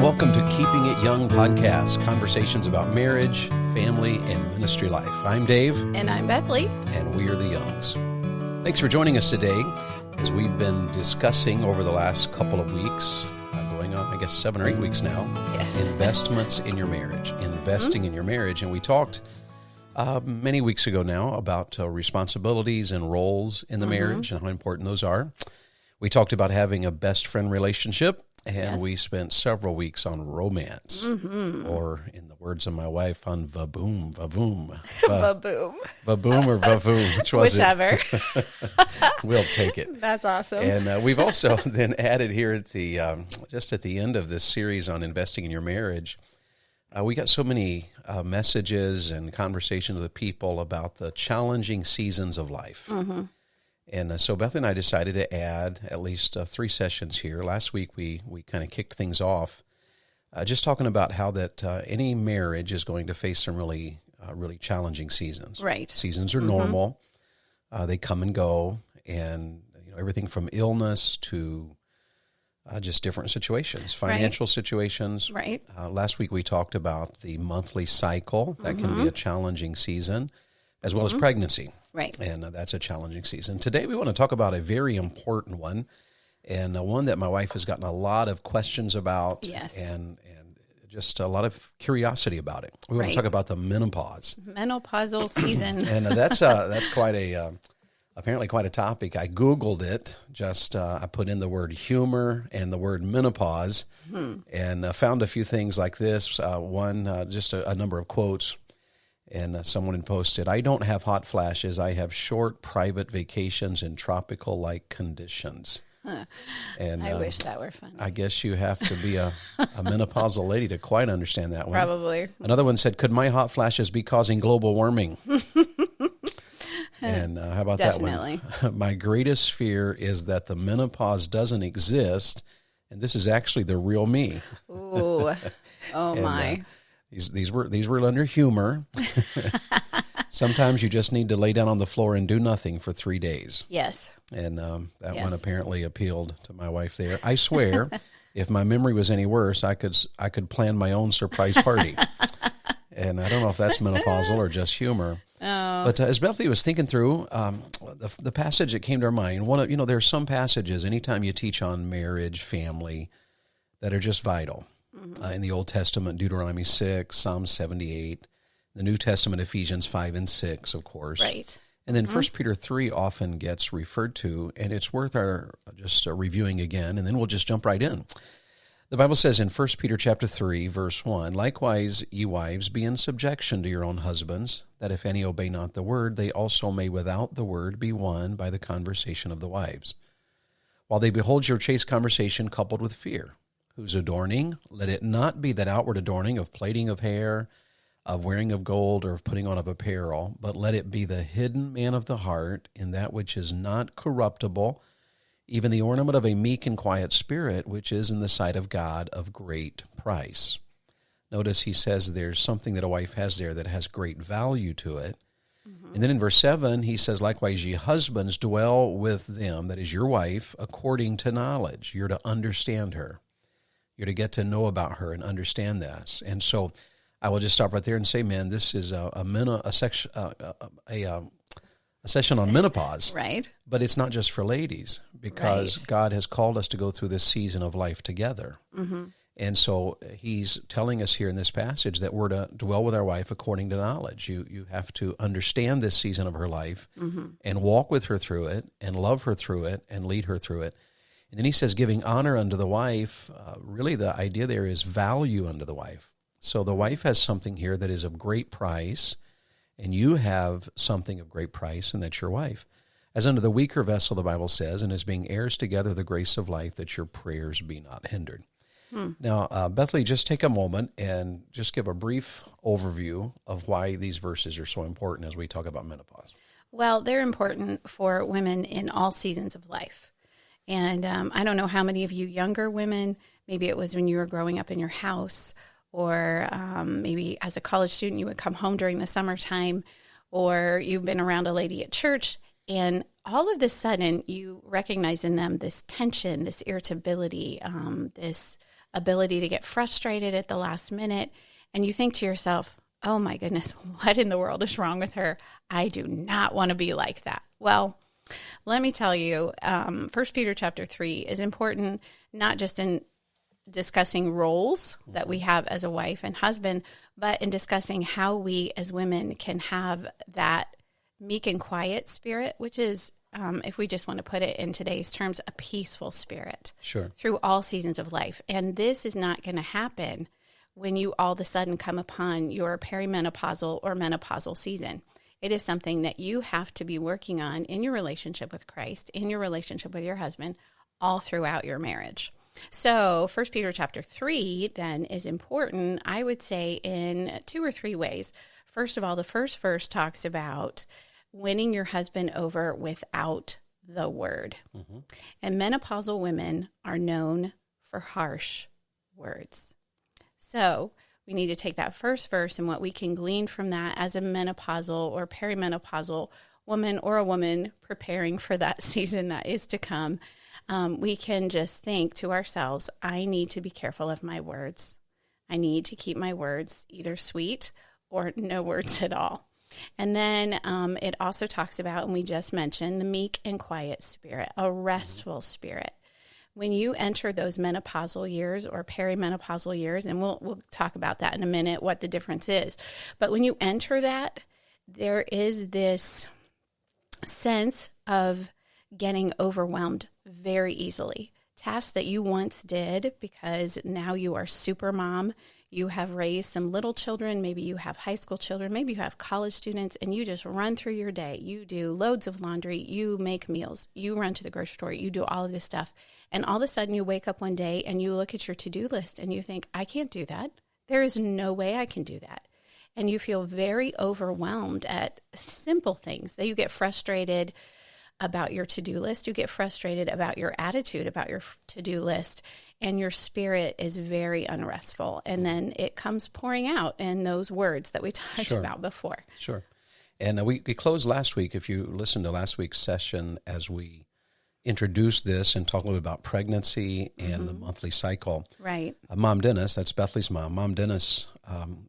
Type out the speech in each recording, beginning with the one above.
and welcome to Keeping It Young podcast, conversations about marriage, family, and ministry life. I'm Dave. And I'm Bethlie. And we are the Youngs. Thanks for joining us today as we've been discussing over the last couple of weeks, going on, 7 or 8 weeks now, Yes. investments in your marriage, investing in your marriage. And we talked many weeks ago now about responsibilities and roles in the marriage and how important those are. We talked about having a best friend relationship. And we spent several weeks on romance, or in the words of my wife, on vaboom. Vaboom. Vaboom or vavoom, which was Whichever. it? We'll take it. That's awesome. And we've also then added here at the just at the end of this series on investing in your marriage, we got so many messages and conversations with people about the challenging seasons of life. And so Beth and I decided to add at least 3 sessions here. Last week we kind of kicked things off, just talking about how that any marriage is going to face some really challenging seasons. Right. Seasons are normal; they come and go, and everything from illness to just different situations, financial situations. Right. Last week we talked about the monthly cycle that can be a challenging season, as well as pregnancy. Right. And that's a challenging season. Today we want to talk about a very important one, and one that my wife has gotten a lot of questions about. Yes. And just a lot of curiosity about it. We want to talk about the menopause. Menopausal season. And that's quite a apparently quite a topic. I Googled it. I put in the word humor and the word menopause, and found a few things like this. One, just a number of quotes. And someone had posted, "I don't have hot flashes. I have short private vacations in tropical-like conditions." And I wish that were fun. I guess you have to be a menopausal lady to quite understand that one. Probably. Another one said, "Could my hot flashes be causing global warming?" And how about Definitely. that one? "My greatest fear is that the menopause doesn't exist, and this is actually the real me." Ooh. Oh, And, my. These were under humor. Sometimes you just need to lay down on the floor and do nothing for 3 days. Yes. And that one apparently appealed to my wife there. I swear, if my memory was any worse, I could plan my own surprise party. And I don't know if that's menopausal or just humor. Oh. But as Bethlie was thinking through the passage that came to her mind, there are some passages anytime you teach on marriage, family, that are just vital. In the Old Testament, Deuteronomy 6, Psalm 78, the New Testament, Ephesians 5 and 6, of course. Right. And then 1 Peter 3 often gets referred to, and it's worth our just reviewing again, and then we'll just jump right in. The Bible says in 1 Peter chapter 3, verse 1, "Likewise, ye wives, be in subjection to your own husbands, that if any obey not the word, they also may without the word be won by the conversation of the wives. While they behold your chaste conversation coupled with fear, whose adorning, let it not be that outward adorning of plaiting of hair, of wearing of gold, or of putting on of apparel, but let it be the hidden man of the heart in that which is not corruptible, even the ornament of a meek and quiet spirit, which is in the sight of God of great price." Notice he says there's something that a wife has there that has great value to it. And then in verse 7, he says, "Likewise, ye husbands, dwell with them," that is your wife, "according to knowledge." You're to understand her. You're to get to know about her and understand this. And so I will just stop right there and say, man, this is a session on menopause. Right. But it's not just for ladies, because God has called us to go through this season of life together. And so he's telling us here in this passage that we're to dwell with our wife according to knowledge. You have to understand this season of her life and walk with her through it and love her through it and lead her through it. And then he says, giving honor unto the wife, really the idea there is value unto the wife. So the wife has something here that is of great price, and you have something of great price, and that's your wife. As unto the weaker vessel, the Bible says, and as being heirs together the grace of life, that your prayers be not hindered. Now, Bethlie, just take a moment and just give a brief overview of why these verses are so important as we talk about menopause. Well, they're important for women in all seasons of life. And I don't know how many of you younger women, maybe it was when you were growing up in your house, or maybe as a college student you would come home during the summertime, or you've been around a lady at church, and all of a sudden you recognize in them this tension, this irritability, this ability to get frustrated at the last minute. And you think to yourself, oh my goodness, what in the world is wrong with her? I do not want to be like that. Well, let me tell you, 1 Peter chapter 3 is important, not just in discussing roles that we have as a wife and husband, but in discussing how we as women can have that meek and quiet spirit, which is, if we just want to put it in today's terms, a peaceful spirit through all seasons of life. And this is not going to happen when you all of a sudden come upon your perimenopausal or menopausal season. It is something that you have to be working on in your relationship with Christ, in your relationship with your husband, all throughout your marriage. So 1 Peter chapter 3 then is important, I would say, in 2 or 3 ways. First of all, the first verse talks about winning your husband over without the word. Mm-hmm. And menopausal women are known for harsh words. So we need to take that first verse and what we can glean from that as a menopausal or perimenopausal woman or a woman preparing for that season that is to come. We can just think to ourselves, I need to be careful of my words. I need to keep my words either sweet or no words at all. And then it also talks about, and we just mentioned, the meek and quiet spirit, a restful spirit. When you enter those menopausal years or perimenopausal years, and we'll talk about that in a minute, what the difference is. But when you enter that, there is this sense of getting overwhelmed very easily. Tasks that you once did because now you are super mom, you have raised some little children, maybe you have high school children, maybe you have college students, and you just run through your day. You do loads of laundry, you make meals, you run to the grocery store, you do all of this stuff. And all of a sudden you wake up one day and you look at your to-do list and you think, I can't do that. There is no way I can do that. And you feel very overwhelmed at simple things that you get frustrated about your to-do list. You get frustrated about your attitude about your to-do list, and your spirit is very unrestful. And then it comes pouring out in those words that we talked about before. Sure. And we closed last week, if you listened to last week's session, as we introduced this and talked a little bit about pregnancy and the monthly cycle. Right. Mom Dennis, that's Bethlie's mom. Mom Dennis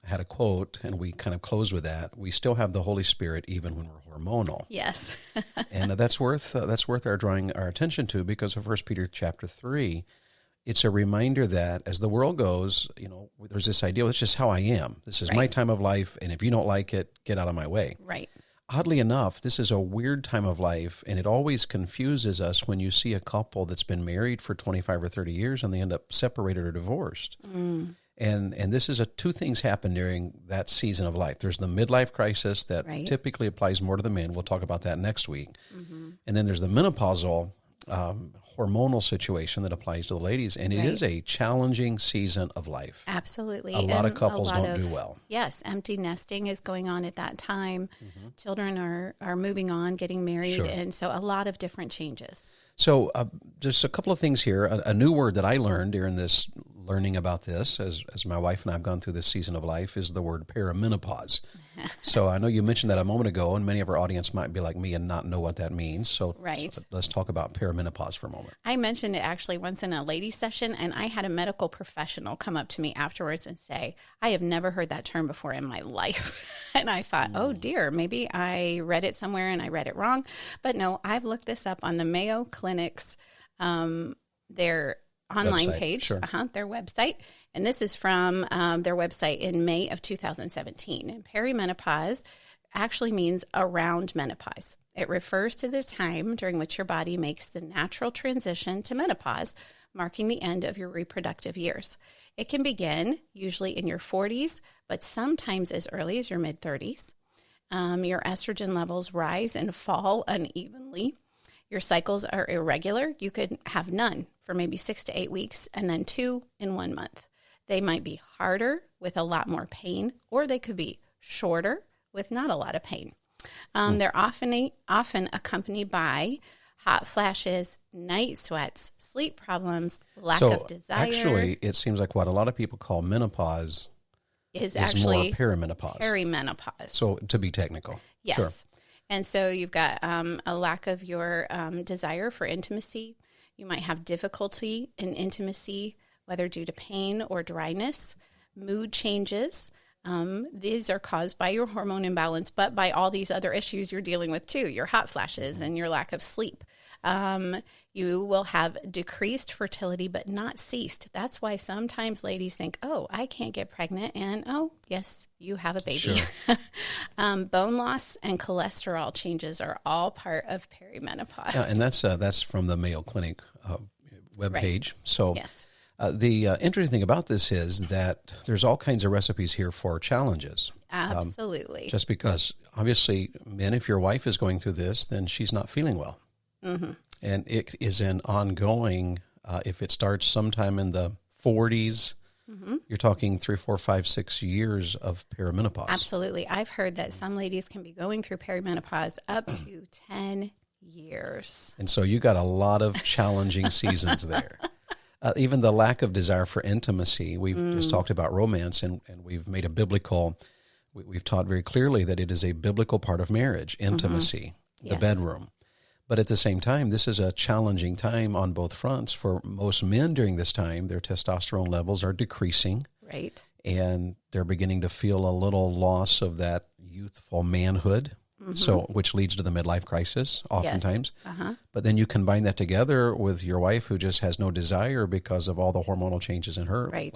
had a quote, and we kind of closed with that. We still have the Holy Spirit even when we're hormonal. Yes. And that's worth our drawing our attention to, because of 1 Peter chapter 3, it's a reminder that as the world goes, there's this idea, it's just how I am. This is my time of life, and if you don't like it, get out of my way. Right. Oddly enough, this is a weird time of life, and it always confuses us when you see a couple that's been married for 25 or 30 years and they end up separated or divorced. Mm. And this is two things happen during that season of life. There's the midlife crisis that typically applies more to the men. We'll talk about that next week. Mm-hmm. And then there's the menopausal hormonal situation that applies to the ladies, and it is a challenging season of life. Absolutely. A lot of couples don't do well. Yes, empty nesting is going on at that time. Mm-hmm. Children are moving on, getting married, and so a lot of different changes. So just a couple of things here. A new word that I learned during this learning about this, as my wife and I have gone through this season of life, is the word perimenopause. So I know you mentioned that a moment ago, and many of our audience might be like me and not know what that means. So let's talk about perimenopause for a moment. I mentioned it actually once in a ladies' session, and I had a medical professional come up to me afterwards and say, I have never heard that term before in my life. And I thought, oh dear, maybe I read it somewhere and I read it wrong. But no, I've looked this up on the Mayo Clinic's, their online page, their website. And this is from their website in May of 2017. And perimenopause actually means around menopause. It refers to the time during which your body makes the natural transition to menopause, marking the end of your reproductive years. It can begin usually in your 40s, but sometimes as early as your mid-30s. Your estrogen levels rise and fall unevenly. Your cycles are irregular. You could have none for maybe 6 to 8 weeks and then 2 in 1 month. They might be harder with a lot more pain, or they could be shorter with not a lot of pain. They're often accompanied by hot flashes, night sweats, sleep problems, lack of desire. Actually, it seems like what a lot of people call menopause is actually more perimenopause. Perimenopause. So to be technical. Yes. Sure. And so you've got a lack of your desire for intimacy. You might have difficulty in intimacy whether due to pain or dryness, mood changes. These are caused by your hormone imbalance, but by all these other issues you're dealing with too, your hot flashes and your lack of sleep. You will have decreased fertility, but not ceased. That's why sometimes ladies think, oh, I can't get pregnant. And, oh, yes, you have a baby. Sure. Bone loss and cholesterol changes are all part of perimenopause. Yeah, and that's from the Mayo Clinic webpage. Right. So yes. The interesting thing about this is that there's all kinds of recipes here for challenges. Absolutely. Just because, obviously, men, if your wife is going through this, then she's not feeling well. Mm-hmm. And it is an ongoing, if it starts sometime in the 40s, mm-hmm. you're talking 3, 4, 5, 6 years of perimenopause. Absolutely. I've heard that some ladies can be going through perimenopause up to 10 years. And so you got a lot of challenging seasons there. Even the lack of desire for intimacy. We've just talked about romance, and we've made a biblical, we've taught very clearly that it is a biblical part of marriage, intimacy, mm-hmm. the bedroom. But at the same time, this is a challenging time on both fronts. For most men during this time, their testosterone levels are decreasing. Right. And they're beginning to feel a little loss of that youthful manhood. Mm-hmm. So, which leads to the midlife crisis oftentimes. Yes. Uh-huh. But then you combine that together with your wife who just has no desire because of all the hormonal changes in her life.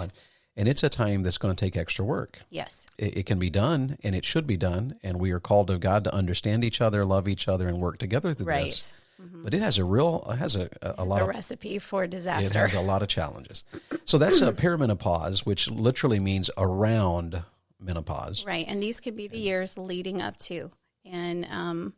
And it's a time that's going to take extra work. Yes. It can be done, and it should be done, and we are called of God to understand each other, love each other, and work together through this. Mm-hmm. But it has a recipe for disaster. It has a lot of challenges. So that's a perimenopause, which literally means around menopause. Right, and these could be the years leading up to. And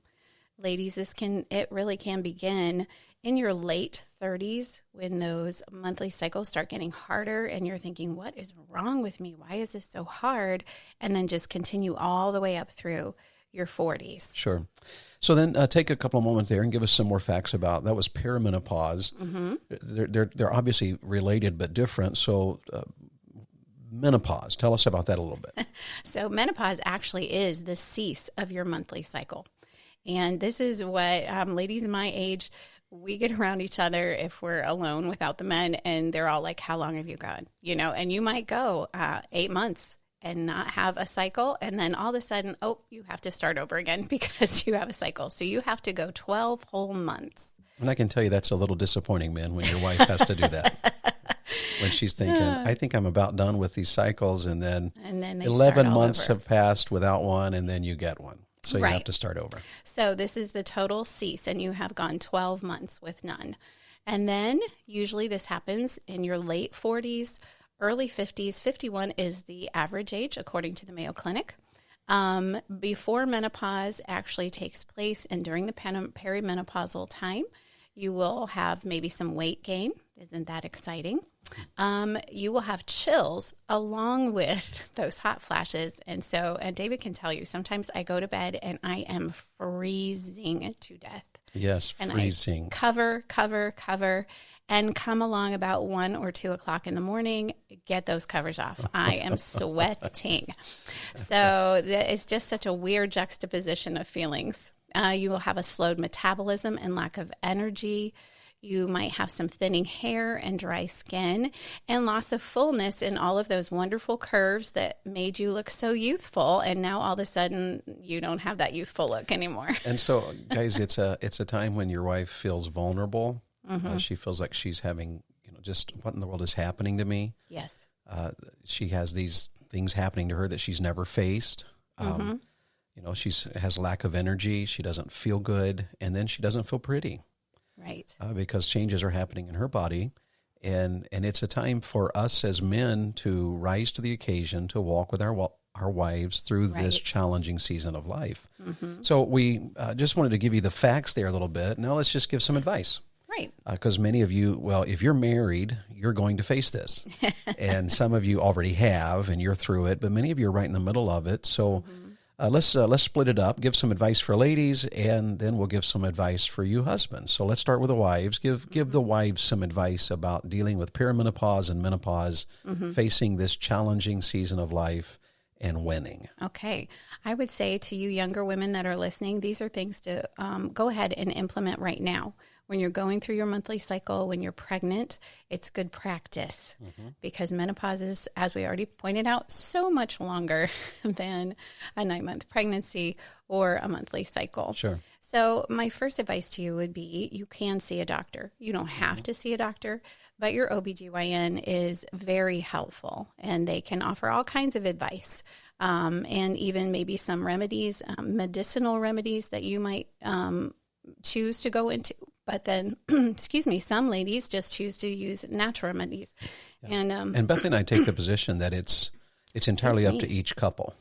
ladies, it really can begin in your late 30s when those monthly cycles start getting harder and you're thinking, what is wrong with me? Why is this so hard? And then just continue all the way up through your 40s. Sure. So then take a couple of moments there and give us some more facts about, that was perimenopause. Mm-hmm. They're obviously related but different. So menopause, tell us about that a little bit. So menopause actually is the cease of your monthly cycle. And this is what ladies my age, we get around each other if we're alone without the men, and they're all like, how long have you gone? And you might go 8 months and not have a cycle, and then all of a sudden, you have to start over again because you have a cycle. So you have to go 12 whole months. And I can tell you that's a little disappointing, man, when your wife has to do that. When she's thinking, I think I'm about done with these cycles, and then 11 months have passed without one, and then you get one. So you have to start over. So this is the total cease, and you have gone 12 months with none. And then usually this happens in your late 40s, early 50s. 51 is the average age, according to the Mayo Clinic. Before menopause actually takes place and during the perimenopausal time, you will have maybe some weight gain. Isn't that exciting? You will have chills along with those hot flashes. And David can tell you, sometimes I go to bed and I am freezing to death. Yes, freezing. And I cover, and come along about 1 or 2 o'clock in the morning, get those covers off. I am sweating. So it's just such a weird juxtaposition of feelings. You will have a slowed metabolism and lack of energy. You might have some thinning hair and dry skin and loss of fullness in all of those wonderful curves that made you look so youthful. And now all of a sudden you don't have that youthful look anymore. And so, guys, it's a time when your wife feels vulnerable. Mm-hmm. She feels like she's having, just what in the world is happening to me? Yes. She has these things happening to her that she's never faced. Mm-hmm. She has lack of energy. She doesn't feel good. And then she doesn't feel pretty. Right. Because changes are happening in her body. And it's a time for us as men to rise to the occasion, to walk with our wives through this challenging season of life. Mm-hmm. So we just wanted to give you the facts there a little bit. Now let's just give some advice. Right. Because many of you, if you're married, you're going to face this. And some of you already have, and you're through it, but many of you are right in the middle of it. So let's split it up, give some advice for ladies, and then we'll give some advice for you husbands. So let's start with the wives. Give the wives some advice about dealing with perimenopause and menopause, facing this challenging season of life and winning. Okay. I would say to you younger women that are listening, these are things to go ahead and implement right now. when you're going through your monthly cycle, when you're pregnant, it's good practice because menopause is, as we already pointed out, so much longer than a 9-month pregnancy or a monthly cycle. Sure. So my first advice to you would be you can see a doctor. You don't have to see a doctor, but your OBGYN is very helpful, and they can offer all kinds of advice. And even maybe some remedies, medicinal remedies that you might choose to go into. But then, some ladies just choose to use natural remedies. Yeah. And Bethany and I take the position that it's entirely up to each couple.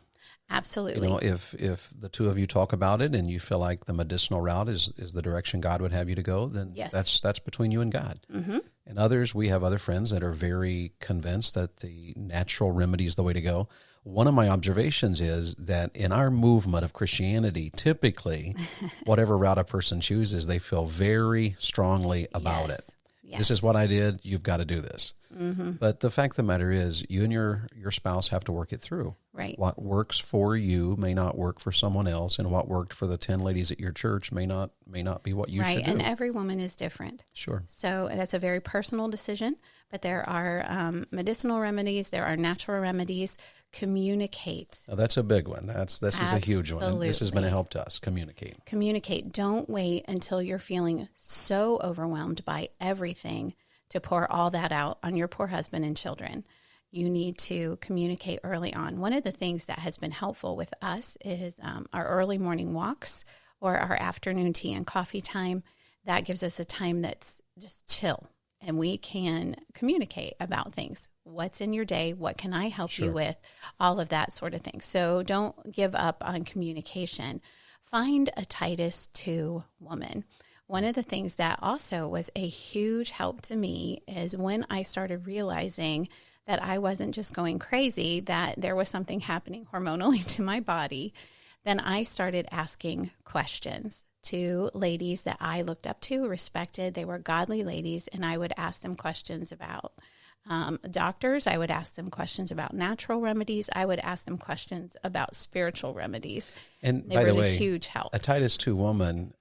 Absolutely. If the two of you talk about it and you feel like the medicinal route is the direction God would have you to go, then that's between you and God. Mm-hmm. And others, we have other friends that are very convinced that the natural remedy is the way to go. One of my observations is that in our movement of Christianity, typically, whatever route a person chooses, they feel very strongly about it. Yes. This is what I did. You've got to do this. Mm-hmm. But the fact of the matter is, you and your spouse have to work it through. Right. What works for you may not work for someone else, and what worked for the 10 ladies at your church may not be what you should do. And every woman is different. Sure. So that's a very personal decision. But there are medicinal remedies. There are natural remedies. Communicate. Oh, that's a big one. This is a huge one. And this has been a help to us. Communicate. Communicate. Don't wait until you're feeling so overwhelmed by everything to pour all that out on your poor husband and children. You need to communicate early on. One of the things that has been helpful with us is our early morning walks or our afternoon tea and coffee time. That gives us a time that's just chill, and we can communicate about things. What's in your day? What can I help you with? All of that sort of thing. So don't give up on communication. Find a Titus 2 woman. One of the things that also was a huge help to me is when I started realizing that I wasn't just going crazy, that there was something happening hormonally to my body, then I started asking questions to ladies that I looked up to, respected. They were godly ladies, and I would ask them questions about doctors. I would ask them questions about natural remedies. I would ask them questions about spiritual remedies. And they by were the way, a huge help. A Titus 2 woman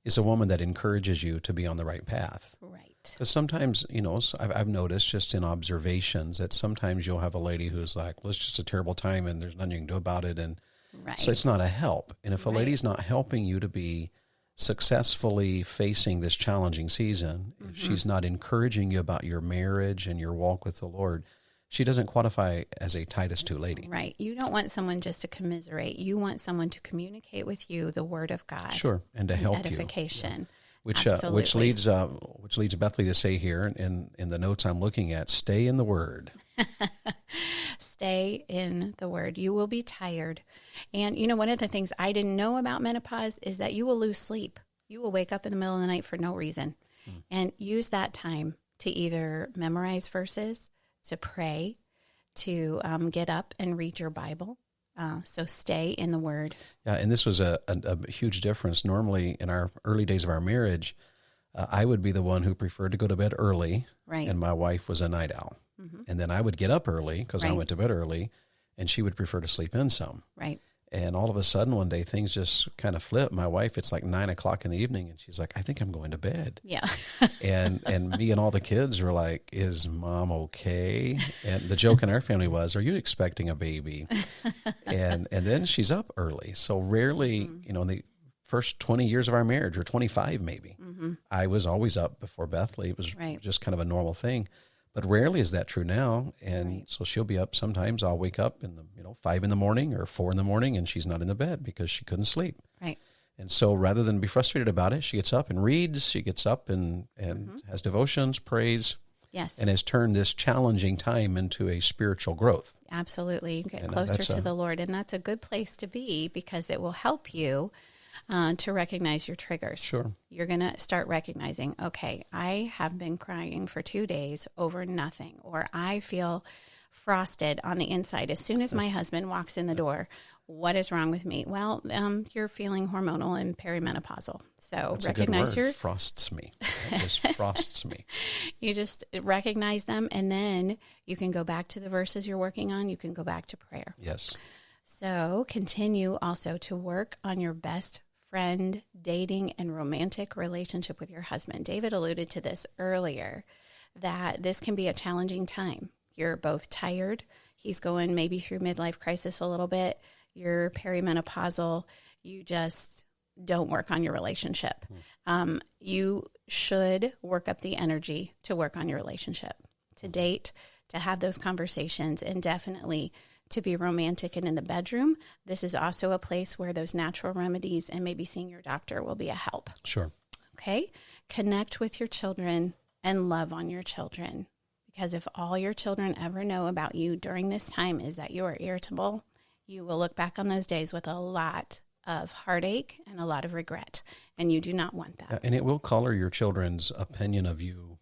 is a woman that encourages you to be on the right path. Right. Because sometimes, I've noticed just in observations that sometimes you'll have a lady who's like, well, it's just a terrible time and there's nothing you can do about it. And so it's not a help. And if a lady's not helping you to be successfully facing this challenging season, if she's not encouraging you about your marriage and your walk with the Lord, she doesn't qualify as a Titus 2 lady. Right. You don't want someone just to commiserate. You want someone to communicate with you the Word of God. Sure, and to help edification. You. Which leads Bethlie to say here in the notes I'm looking at, stay in the Word. Stay in the Word. You will be tired. And, one of the things I didn't know about menopause is that you will lose sleep. You will wake up in the middle of the night for no reason. And use that time to either memorize verses, to pray, to get up and read your Bible. So stay in the Word. Yeah, and this was a huge difference. Normally, in our early days of our marriage, I would be the one who preferred to go to bed early, right, and my wife was a night owl. And then I would get up early because I went to bed early, and she would prefer to sleep in some. Right. And all of a sudden, one day, things just kind of flip. My wife, it's like 9 o'clock in the evening, and she's like, I think I'm going to bed. Yeah. and me and all the kids were like, is Mom okay? And the joke in our family was, are you expecting a baby? and then she's up early. So rarely, in the first 20 years of our marriage, or 25 maybe, I was always up before Bethlie. It was just kind of a normal thing. But rarely is that true now, and so she'll be up. Sometimes I'll wake up in 5 in the morning or 4 in the morning, and she's not in the bed because she couldn't sleep. Right. And so rather than be frustrated about it, she gets up and reads. She gets up and has devotions, prays. Yes. And has turned this challenging time into a spiritual growth. Absolutely. You get closer to the Lord, and that's a good place to be because it will help you to recognize your triggers. Sure. You're going to start recognizing, okay, I have been crying for 2 days over nothing, or I feel frosted on the inside as soon as my husband walks in the door. What is wrong with me? Well, you're feeling hormonal and perimenopausal. So that's recognize a good word. Frosts me. It just frosts me. You just recognize them, and then you can go back to the verses you're working on. You can go back to prayer. Yes. So continue also to work on your best friend, dating, and romantic relationship with your husband. David alluded to this earlier, that this can be a challenging time. You're both tired. He's going maybe through midlife crisis a little bit. You're perimenopausal. You just don't work on your relationship. You should work up the energy to work on your relationship, to date, to have those conversations, and definitely to be romantic and in the bedroom. This is also a place where those natural remedies and maybe seeing your doctor will be a help. Sure. Okay? Connect with your children and love on your children. Because if all your children ever know about you during this time is that you are irritable, you will look back on those days with a lot of heartache and a lot of regret. And you do not want that. And it will color your children's opinion of you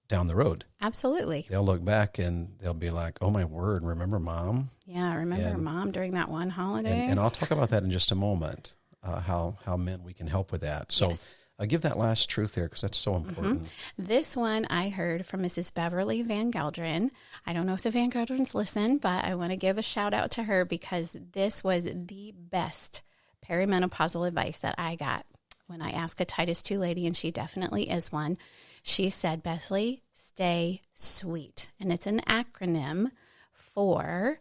down the road. Absolutely. They'll look back and they'll be like, oh, my word, remember Mom? Yeah, remember Mom during that one holiday? And I'll talk about that in just a moment, how men, we can help with that. So Yes. Give that last truth there because that's so important. This one I heard from Mrs. Beverly Van Gelderen. I don't know if the Van Gelderens listen, but I want to give a shout out to her because this was the best perimenopausal advice that I got when I asked a Titus 2 lady, and she definitely is one. She said, Bethlie, stay sweet. And it's an acronym for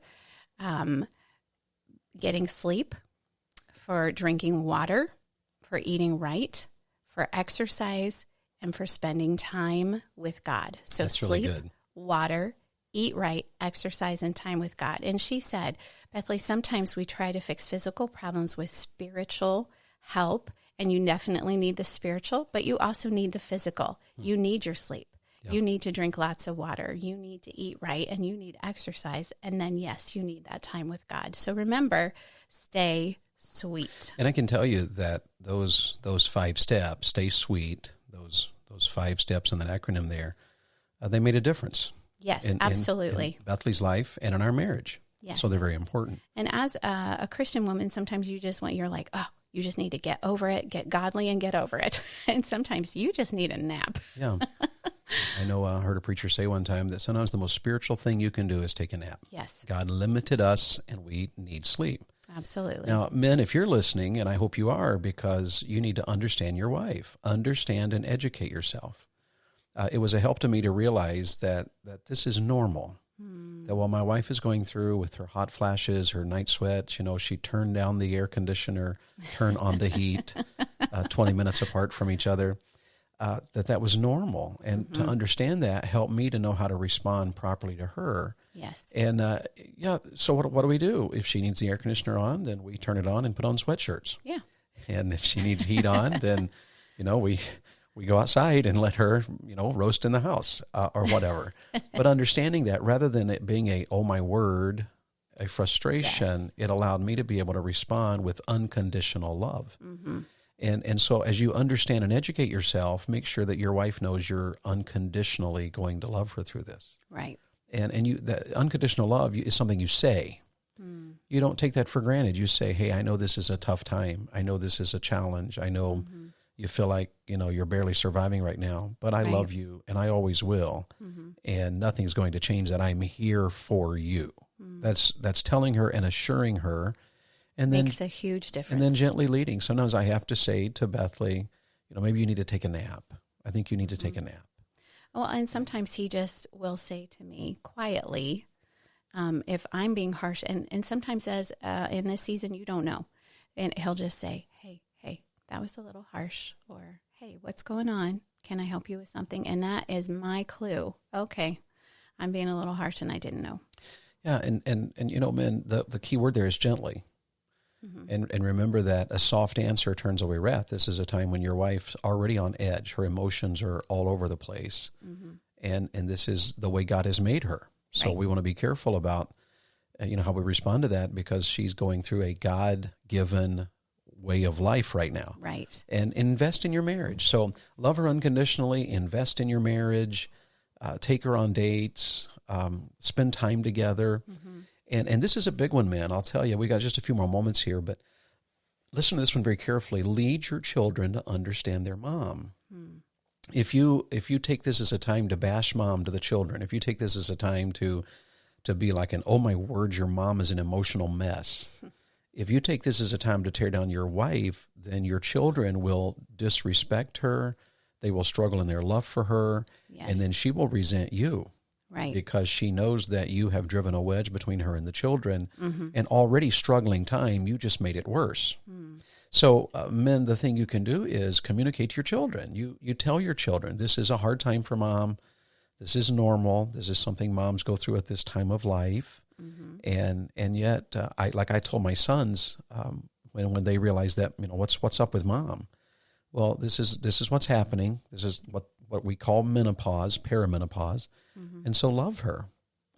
getting sleep, for drinking water, for eating right, for exercise, and for spending time with God. So That's sleep, really good. water, eat right, exercise, and time with God. And she said, Bethlie, sometimes we try to fix physical problems with spiritual help, and you definitely need the spiritual, but you also need the physical. You need your sleep. Yeah. You need to drink lots of water. You need to eat right, and you need exercise. And then, yes, you need that time with God. So remember, stay sweet. And I can tell you that those 5 steps, stay sweet, those 5 steps in that acronym there, they made a difference. Yes, in absolutely. Bethlie's life and in our marriage. Yes. So they're very important. And as a Christian woman, sometimes you're like, oh, you just need to get over it, get godly and get over it. And sometimes you just need a nap. Yeah. I know I heard a preacher say one time that sometimes the most spiritual thing you can do is take a nap. Yes. God limited us and we need sleep. Absolutely. Now, men, if you're listening, and I hope you are, because you need to understand your wife, understand and educate yourself. It was a help to me to realize that this is normal. That while my wife is going through with her hot flashes, her night sweats, she turned down the air conditioner, turned on the heat, 20 minutes apart from each other, that was normal. And to understand that helped me to know how to respond properly to her. Yes. And, so what do we do? If she needs the air conditioner on, then we turn it on and put on sweatshirts. Yeah. And if she needs heat on, then, we go outside and let her, roast in the house or whatever. But understanding that rather than it being a frustration, yes, it allowed me to be able to respond with unconditional love. Mm-hmm. And so as you understand and educate yourself, make sure that your wife knows you're unconditionally going to love her through this. Right. And that unconditional love is something you say. Mm. You don't take that for granted. You say, hey, I know this is a tough time. I know this is a challenge. I know you feel like, you're barely surviving right now, but I love you and I always will. Mm-hmm. And nothing's going to change that. I'm here for you. Mm. That's telling her and assuring her. And then makes a huge difference. And then gently leading. Sometimes I have to say to Bethlie, maybe you need to take a nap. I think you need to take a nap. Well, and sometimes he just will say to me quietly, if I'm being harsh, and sometimes as in this season, you don't know. And he'll just say, hey, that was a little harsh. Or, hey, what's going on? Can I help you with something? And that is my clue. Okay, I'm being a little harsh and I didn't know. Yeah, and men, the key word there is gently. Mm-hmm. And remember that a soft answer turns away wrath. This is a time when your wife's already on edge. Her emotions are all over the place. Mm-hmm. And this is the way God has made her. So we want to be careful about, how we respond to that because she's going through a God-given way of life right now. Right. And invest in your marriage. So love her unconditionally, invest in your marriage, take her on dates, spend time together. Mm-hmm. And this is a big one, man. I'll tell you, we got just a few more moments here, but listen to this one very carefully. Lead your children to understand their mom. Hmm. If you take this as a time to bash mom to the children, if you take this as a time to be like oh my word, your mom is an emotional mess, If you take this as a time to tear down your wife, then your children will disrespect her. They will struggle in their love for her. Yes. And then she will resent you. Right. Because she knows that you have driven a wedge between her and the children. An already struggling time, you just made it worse. So, men, the thing you can do is communicate to your children. You tell your children, this is a hard time for mom. This is normal. This is something moms go through at this time of life. And yet, I told my sons when they realized that, what's up with mom? Well, this is what's happening. This is what we call menopause, perimenopause. And so love her.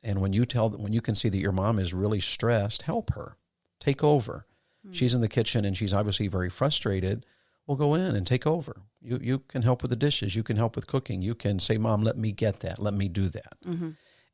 And when you can see that your mom is really stressed, help her. Take over. She's in the kitchen and she's obviously very frustrated. Well, go in and take over. You can help with the dishes. You can help with cooking. You can say, Mom, let me get that. Let me do that.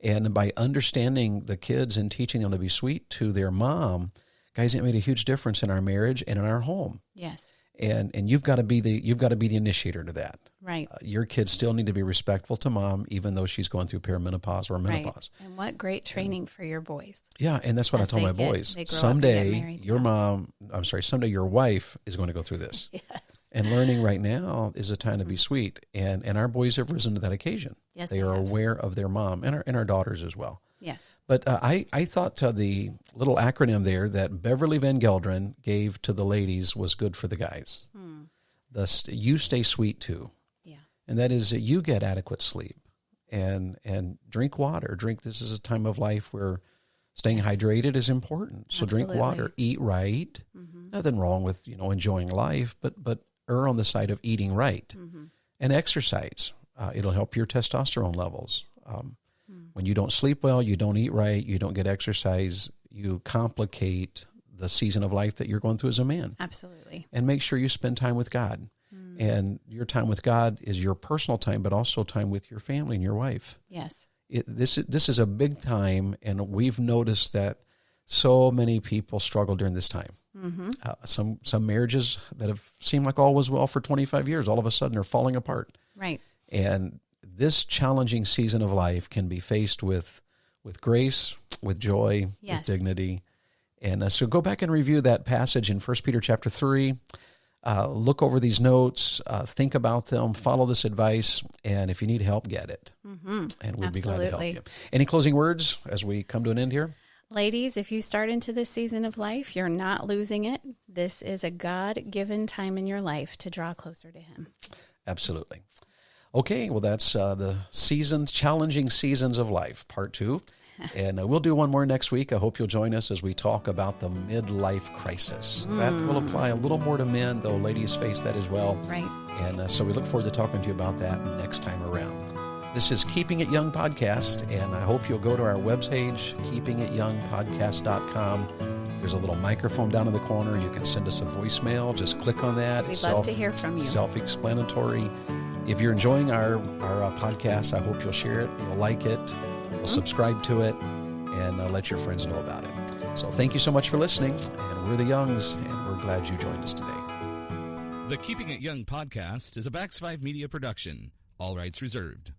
And by understanding the kids and teaching them to be sweet to their mom, guys, it made a huge difference in our marriage and in our home. Yes. And you've got to be the initiator to that. Right. Your kids still need to be respectful to mom, even though she's going through perimenopause or menopause. Right. And what great training for your boys. Yeah, and that's what I told my boys. Someday your wife is going to go through this. Yes. And learning right now is a time to be sweet. And our boys have risen to that occasion. Yes, they are aware of their mom and our daughters as well. Yes. But I thought the little acronym there that Beverly Van Gelderen gave to the ladies was good for the guys. You stay sweet too. Yeah. And that is that you get adequate sleep and drink water. This is a time of life where staying hydrated is important. So Absolutely. Drink water, eat right. Nothing wrong with, enjoying life, but err on the side of eating right. And exercise. It'll help your testosterone levels. When you don't sleep well, you don't eat right, you don't get exercise, you complicate the season of life that you're going through as a man. Absolutely. And make sure you spend time with God. And your time with God is your personal time, but also time with your family and your wife. Yes. This is a big time, and we've noticed that so many people struggle during this time. Some marriages that have seemed like all was well for 25 years, all of a sudden are falling apart. Right. And this challenging season of life can be faced with grace, with joy, with dignity. And so go back and review that passage in 1 Peter chapter 3. Look over these notes, think about them, follow this advice, and if you need help, get it. And we'd be glad to help you. Any closing words as we come to an end here? Ladies, if you start into this season of life, you're not losing it. This is a God-given time in your life to draw closer to Him. Absolutely. Okay, well, that's the challenging seasons of life, part 2. And we'll do one more next week. I hope you'll join us as we talk about the midlife crisis. That will apply a little more to men, though ladies face that as well. Right. And so we look forward to talking to you about that next time around. This is Keeping It Young Podcast, and I hope you'll go to our webpage, keepingityoungpodcast.com. There's a little microphone down in the corner. You can send us a voicemail. Just click on that. We'd love to hear from you. Self-explanatory. If you're enjoying our podcast, I hope you'll share it, you'll like it, you'll subscribe to it, and let your friends know about it. So thank you so much for listening, and we're the Youngs, and we're glad you joined us today. The Keeping It Young podcast is a Bax 5 Media production. All rights reserved.